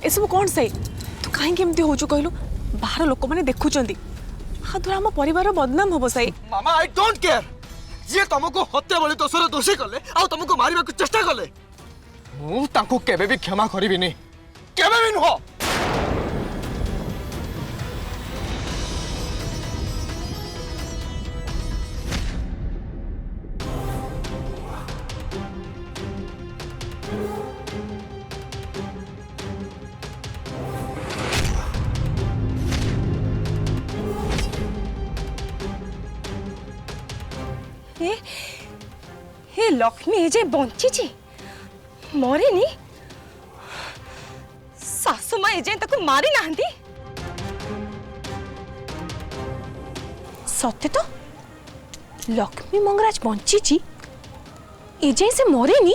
ए सब कौन सही तू कहीं एमती हो कहलु बाहर लोक मैंने देखुं द्वारा आम परिवार बदनाम हम सही। मामा आई डोंट केयर जी तुमको हत्या बलि दोषर दोषी कले आ तुमको मारिबा को चेष्टा कले मु तांको केबे भी क्षमा करिबिनी केबे भी नुह। हे लक्ष्मी ए जे बंची मरेनी सासु माँ एजे तक मारी ना सत्य तो लक्ष्मी मंगराज बंची एजे से मरेनी।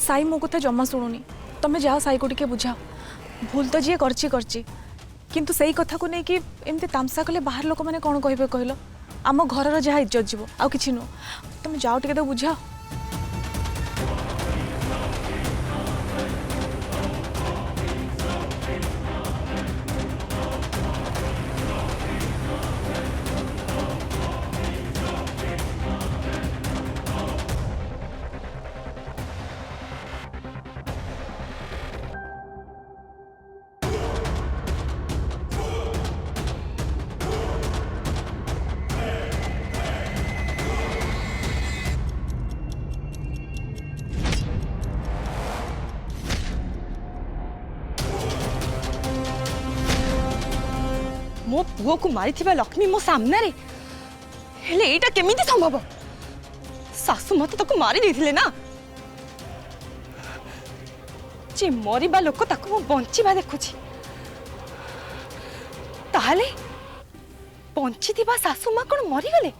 साई मो कथा जमा शुणुनी तमें जाओ साई को टिके बुझाओ भूल तो जी करची किंतु सही कथा को नहीं कि एमती तामसा कले बाहर लोक मैंने कौन कहे कहल आम घर जहाँ इज्जत जीव आउ कि नुह तुम जाओ टिके तो बुझाओ। मो पुओ को मारी लक्ष्मी मो सामने रे हेले एटा केमिति संभव सासु मत तक मारी देथिले ना जे मरिबा लोक ताको मो बंचीबा देखुची ताहले बंची थिबा सासु मा कोन मरी गले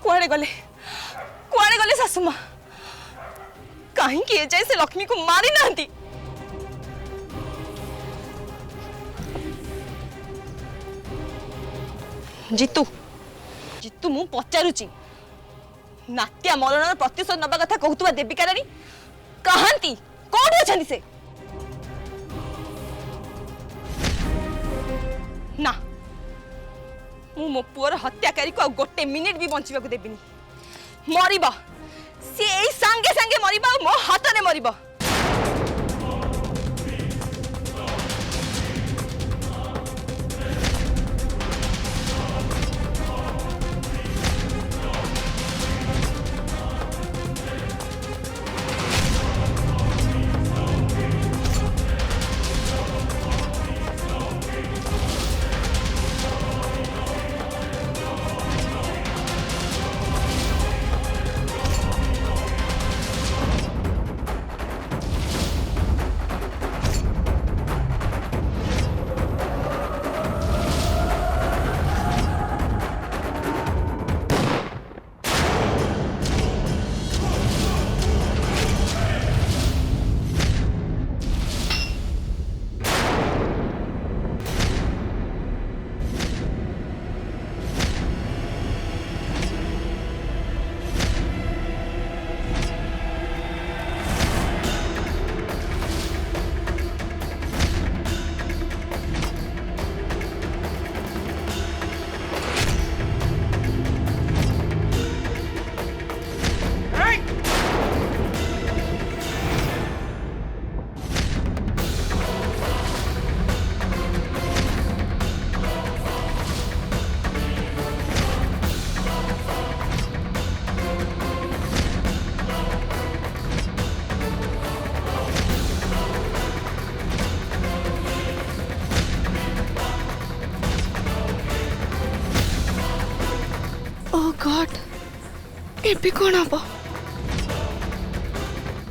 कुआड़े गले सासु मा कहीं कि ए जैसे लक्ष्मी को मारी नांती। जीतू जीतू मु पचारुची नाट्या मरण प्रतिशोध नबा कथा कहतुवा देविका रानी कहांती कोठी अछंती से ना मु मो पुअर हत्याकारी को गोटे मिनिट भी बंचिबा को देबिनी मरिबा सी एई संगे संगे मरिबा मो हाथ ने मरिबा। गॉड एबी कोन हबो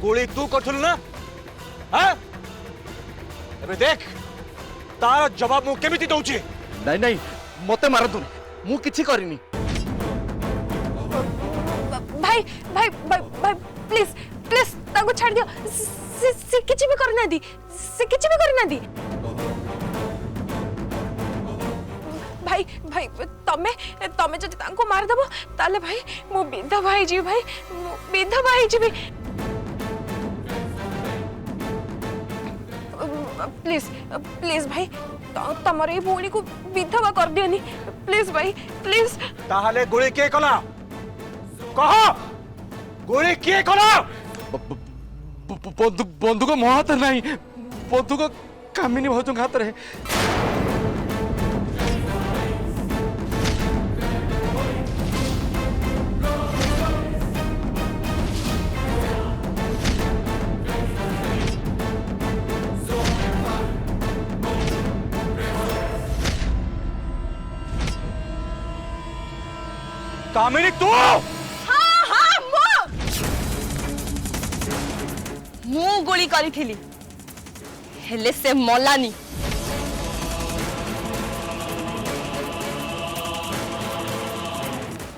गोली तू करथुल ना हां एबे देख तार जवाब मु केमिति दउची। नहीं नहीं मते मारतु मु किछि करिनी। भाई भाई भाई भाई प्लीज प्लीज ताको छाड़ दियो से किछि भी करना दी से किछि भी करना दी भाई भाई तमे तमे जदि ताको मार दबो ताले भाई मो विधा भाई जी भाई विधा भाई जी भी प्लीज प्लीज भाई तमर ये भूणी को विधवा कर दियोनी प्लीज भाई प्लीज ताहले गुली के कला कह गुली के कला बंधुक मो हाथ नहीं बंधुक कामिनी भाउजों हाथ रे कामिनी तू मु गोली करी हेले से मलानी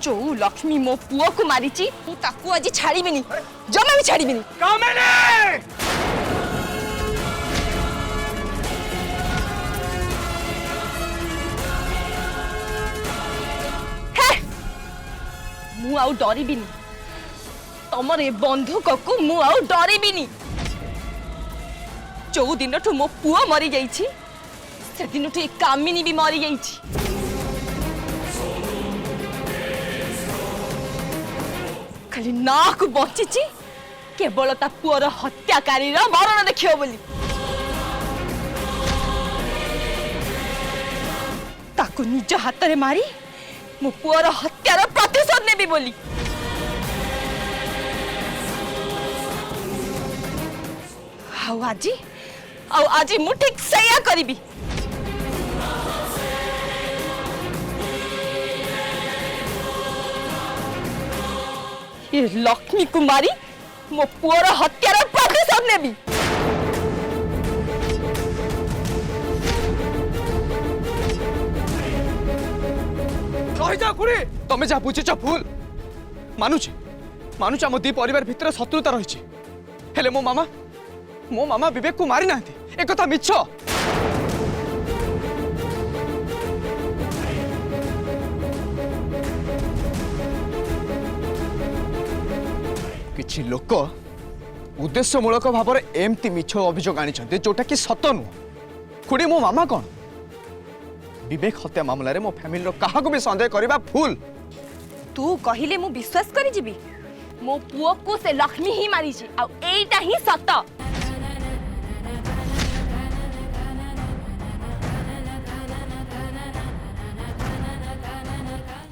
जो लक्ष्मी मो पुओ को मारीची मु ताकू आज छाड़ीबिनी जमा भी छाड़ीबिनी कामिनी मु आउ डरिबिनी तमर ए बंधुक को मु आउ डरिबिनी जो दिन ठू मो पुओ मरी जाइछि से दिन ठू कामिनी भी मरी जाइछि खाली नाक बचिछि केवल ता पुअर हत्याकारी रा मरण देखियो बोली ताको निज हाथ रे मारी मो पुअर हत्यार प्रतिशोध नेबी बोली आउ आजी मु ठीक सया करिबी ये लक्ष्मी कुमारी मो पुअर हत्यार प्रतिशोध नेबी जा खुड़ी तमे जा बुझिଛ भूल मानुची मानुची आम दी परिवार भितर शत्रुता रही हेले मो मामा विवेक को मारी ना एक कथा मिछ किछि लोक उद्देश्यमूलक भाव एमती मिछ अभियोग आनी जोटा कि सत नुह खुड़ी मो मामा कौन विवेक हत्या मामला रे मो फैमिली कहा भी संदेह करबा भूल तू कहिले मु विश्वास करी जीबी मो पुओ को से लक्ष्मी ही मारी छी आ एटा ही सत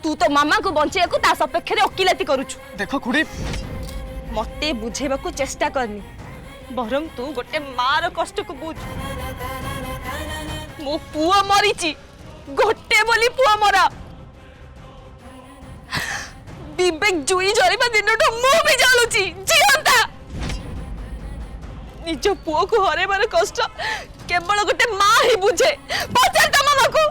तू तो मामा को बंचे को ता सपेक्ष रे ओकिलाती करूछु देखो खुड़ी मते बुझेबा को चेष्टा करनी बरम तू गोटे मार कष्ट को बुझ मो पुओ मरी छी गोटे बोली पुओ मरा विवेक जुई जरिबा दिनटो मु भी जालुची जीवंता निज पुओ को हरेबार कष्ट केवल गोटे मां ही बुझे पचार ता मामा को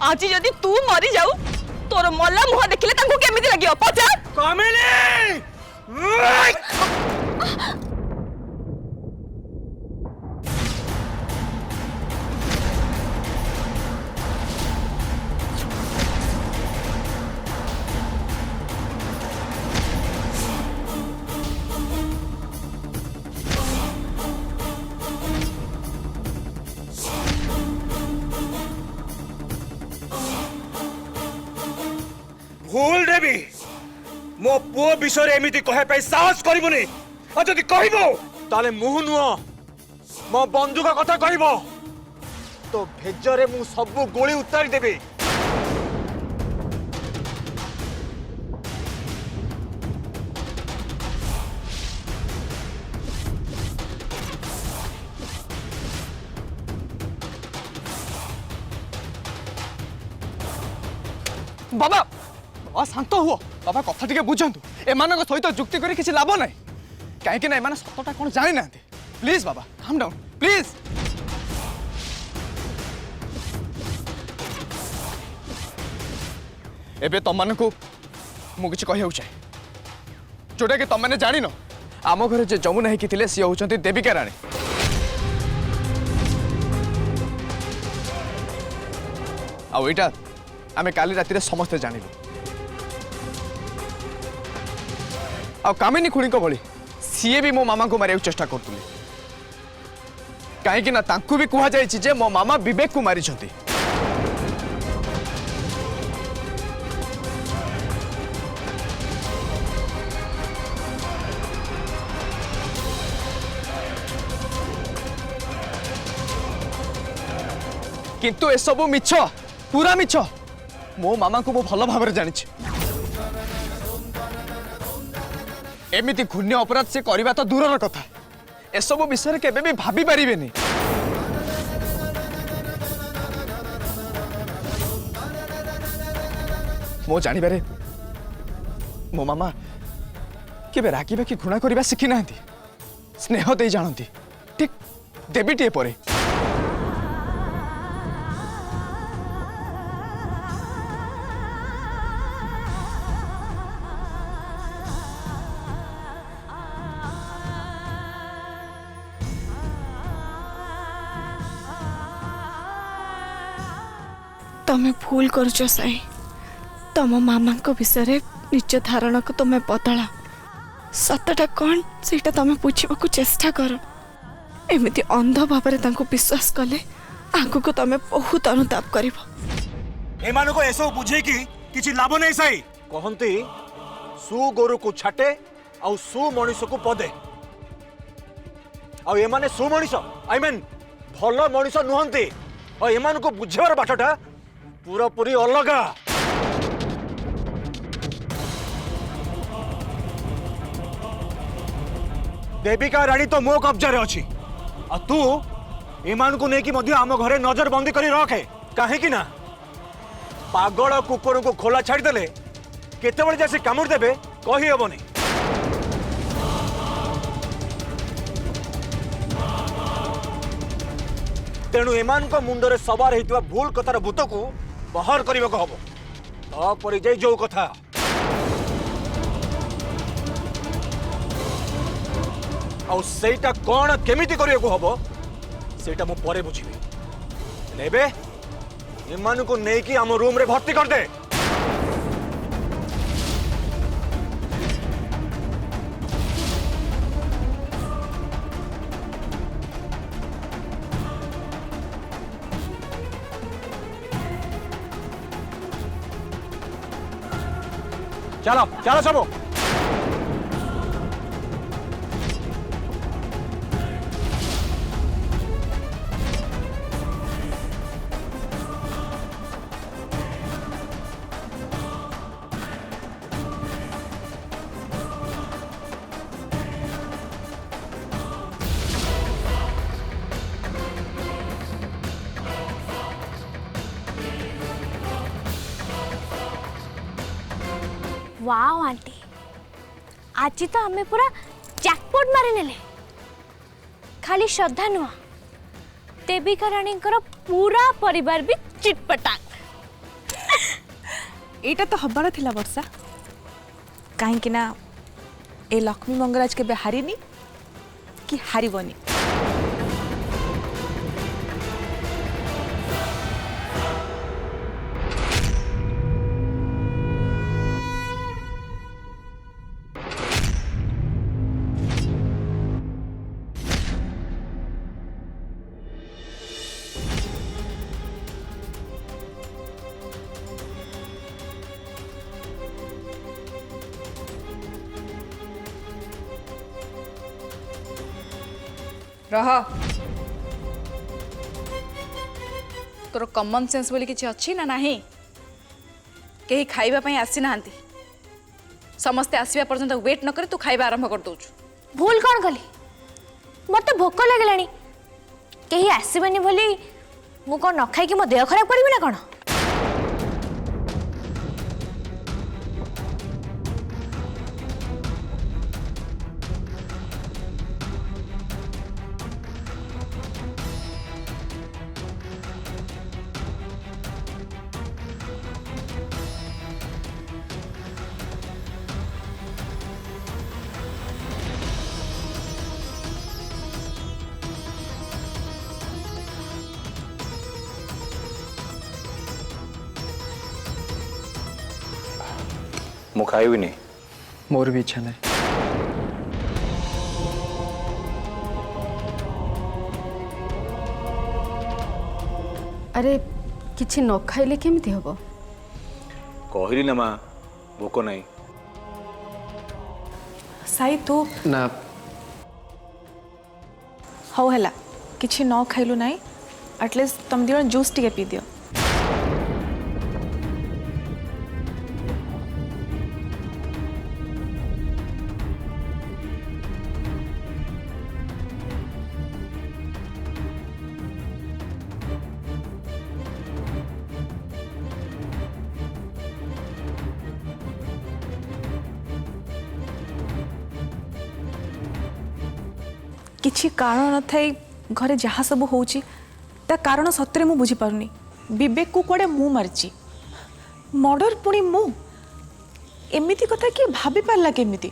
आज जदि तू मरी जाऊ तोर मल्ला मुह देखिले तांको केमिति लागियो पचार कामिनी भूल देवी मो पुओ विषय एमती कहे साहस करबुनी और जदि कहबो ताले मुह नुह मो बंधुक कथा कहबो तो भेजरे मु सब गोली उतारी देबी बाबा बाबा शांत हुओ बाबा कथा टिके बुझंतु एमानक सहित जुक्ति करी किछि लाभ नै काहे कि नै माने सतटा कोन जानि नांती please Baba calm down please एबे तमनकु मुझे कहूँ चाहे जोटा कि तुमने जान आम घर जे जमुना ही सी होती देविका राणी आईटा आम काली राति समस्ते जानलु आमिनी खुणी भली सीए भी मो मामा को मारे चेष्टा करते कहीं भी कहुई मो मामा विवेक को मारी किंतु ए सब मिछ पूरा मिछ मो मामा को मो भल भाव जानी एमिति घृण्य अपराध से करवा तो दूर कथा ए सब विषय केबे भी भाभी पारिबेनी मो जानिबारे मो मामा केबे रागिबा कि घृणा करवा शिखी ना स्नेह दे जानती ठीक देवीटे पर तमें भूल करुच साई तम मामा विषय निज धारणा को तुम्हें बदला सतटा कौन से तमें बुझा चेष्टा कर एमती अंध भाव विश्वास कले आगु को तमें बहुत अनुताप कर एसो बुझे कि किछि लाभ नहीं साई कहंती सु गोरु को छाटे आउ सु मनीष को पदे आउ एमाने सु मनीष आई मीन भल मनीष नुहंती और एमान को बुझेबार बाटटा पूरा पूरी अलगा देविका राणी तो मो कब्जा अच्छी आ तू एमान को लेकिन मध्य आम घरे नजर बंदी करी रखे कहीं ना पागल कुकुर को खोला छाड़देले केते जैसे कामुड़ देबे कही हेबनी तेणु एमान को मुंडरे सवार होइतबा भूल कथार भूत को बाहर करने को हम तापर जाई जो कथा आउ सेटा कौन केमिति करिया को हबो सेटा मु परे बुझिबी लेबे एमान को नेकी हम रूम रे भर्ती कर दे चलो चलो सबो वाओ आंटी आज तो आमे पूरा जैकपॉट मारी नेले खाली श्रद्धा नुआ देविका रानी पूरा परिवार भी चिटपटाक एटा तो हबार थिला वर्षा कहीं ना ए लक्ष्मी मंगराज के हारिनी कि हारिबनी रह तोर कॉमन सेंस बोली किसी अच्छी ना नहीं कहीं खाइबा पई आसी नांती समस्ते आसीबा पर्यंत वेट न करे तू खाइबा आरंभ कर दउछु भूल कौन कली मत भोक लगलानी कहीं आसबनी बोली मु कौन न खाई मो देह खराब करी ना कौन मु खाइबिनी। मोर भी इच्छा नहीं। अरे किछि न खाइले केमिति हबो? कहली ना माँ भोक नहीं। साई तू ना हौ हैला किछि न खाइलु नाही एटलिस्ट तुम दियो जूस टिके पी दियो। किछि कारण न थाई घरे जहाँ सब होउची ता कारण सत्य मु बुझी पारुनी। विवेक को कोड़े मु मारची मर्डर पुणी मु एमिति कथा कि भाभी पारला केमिति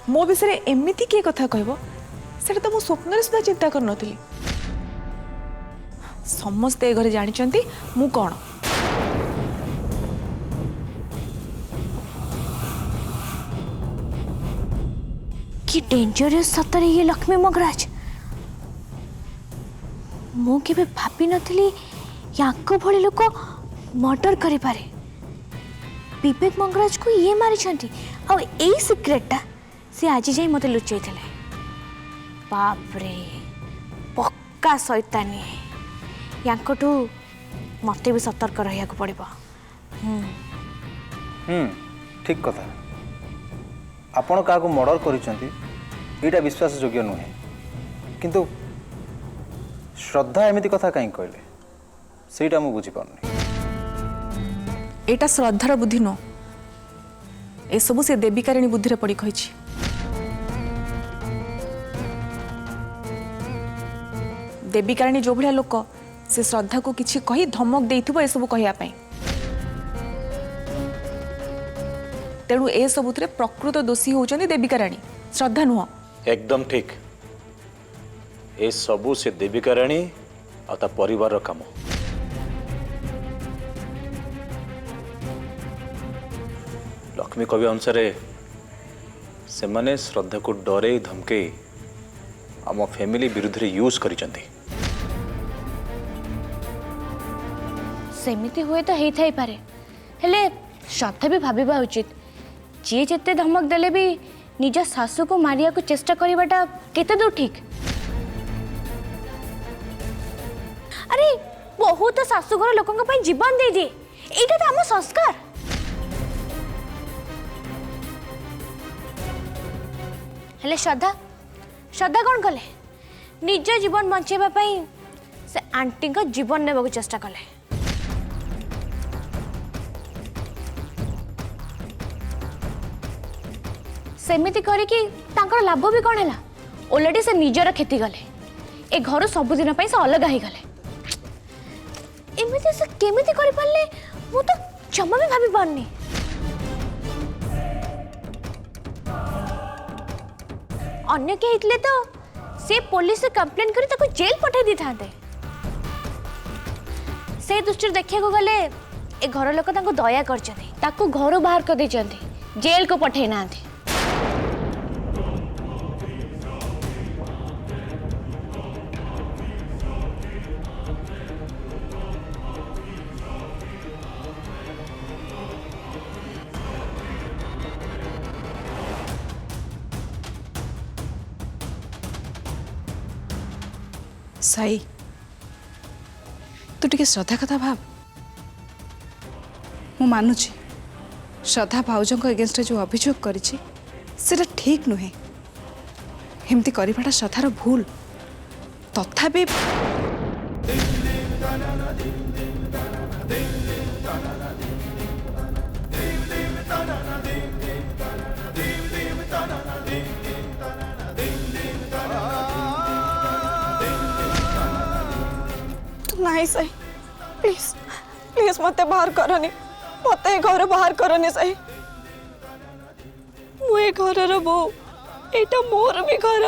मो विषय एमिति किए कथा कहबो सेटा तो मु स्वप्न सुधा चिंता कर नथिली। समस्ते ए घरे जानिचंती मु कोन कि डेंजरस सतरे ये लक्ष्मी मगराज मु केबे भाबी नथिली याको भली लोक मर्डर करि पारे। विवेक मंगराज को ये मारी छंती आ एई सिक्रेटटा से आज जाई मते लुचै थिले। बाप रे पक्का शैतानी याकोटू मते भी सतर्क रहिया को पड़िबो। ठीक कथा। आपण का मर्डर करिसेंती एटा विश्वास योग्य नुहे किंतु श्रद्धा एमिति कथा कहीं कहले सेटा मु बुझी पारनी। एटा श्रद्धार बुद्धि न ए सबु से देविकारिणी बुद्धि रे पड़ी कहिछि। देविकारिणी जो भलिया लोक से श्रद्धा को किछि कही धमक देइथिबो ए सबु कहिया पई। तेणु ए सबुथरे प्रकृत दोषी होउचंदी देविकाराणी श्रद्धा नुह। एकदम ठीक। ए सबू से देविका राणी और ता परिवार काम। लक्ष्मी कवि अनुसार से माने श्रद्धा को डरे धमके आम फैमिली विरुद्ध यूज करिसंती। सेमिति हुए तो हेई थाई पारे हेले श्रद्धा भी भाबिबा उचित जी जेते धमक देले भी निज सासू को मारिया को चेष्टा करिबाटा केते दूर ठीक। अरे बहुत शाशुघर लोकंक पई जीवन दे दिए एटा तो हम संस्कार। हेले श्रद्धा श्रद्धा कौन कले निज जीवन बंचेबा पई से आंटी को जीवन नेबा को चेष्टा कले। सेमिति करिकी तांकर लाभ भी कौन है ऑलरेडी से निजर क्षति गले ए घर सबुदिन से अलग हो गले। एमिति से केमिति करि पारले मु तो जमा भी भाबी पारनी। अन्य के हितले तो से पुलिस कंप्लेन करी ताको जेल पठाई दी थांते। से दृष्टि देखिया को गले ए घर लोक ताको दया करछथि ताको घर बाहर कर दैछथि जेल को पठाई नाथि। साई तू टिके श्रद्धा कथा भाव। मु मानुची श्रद्धा भाउजों एगेन्स्ट जो अभियोग करिछि सेटा ठीक नुहे। एमती करिबाटा श्रद्धार भूल तथापि नहीं सही प्लीज प्लीज मते बाहर करनी मते घर बाहर करनी सही मु ए घर रो बो एटा मोर भी घर।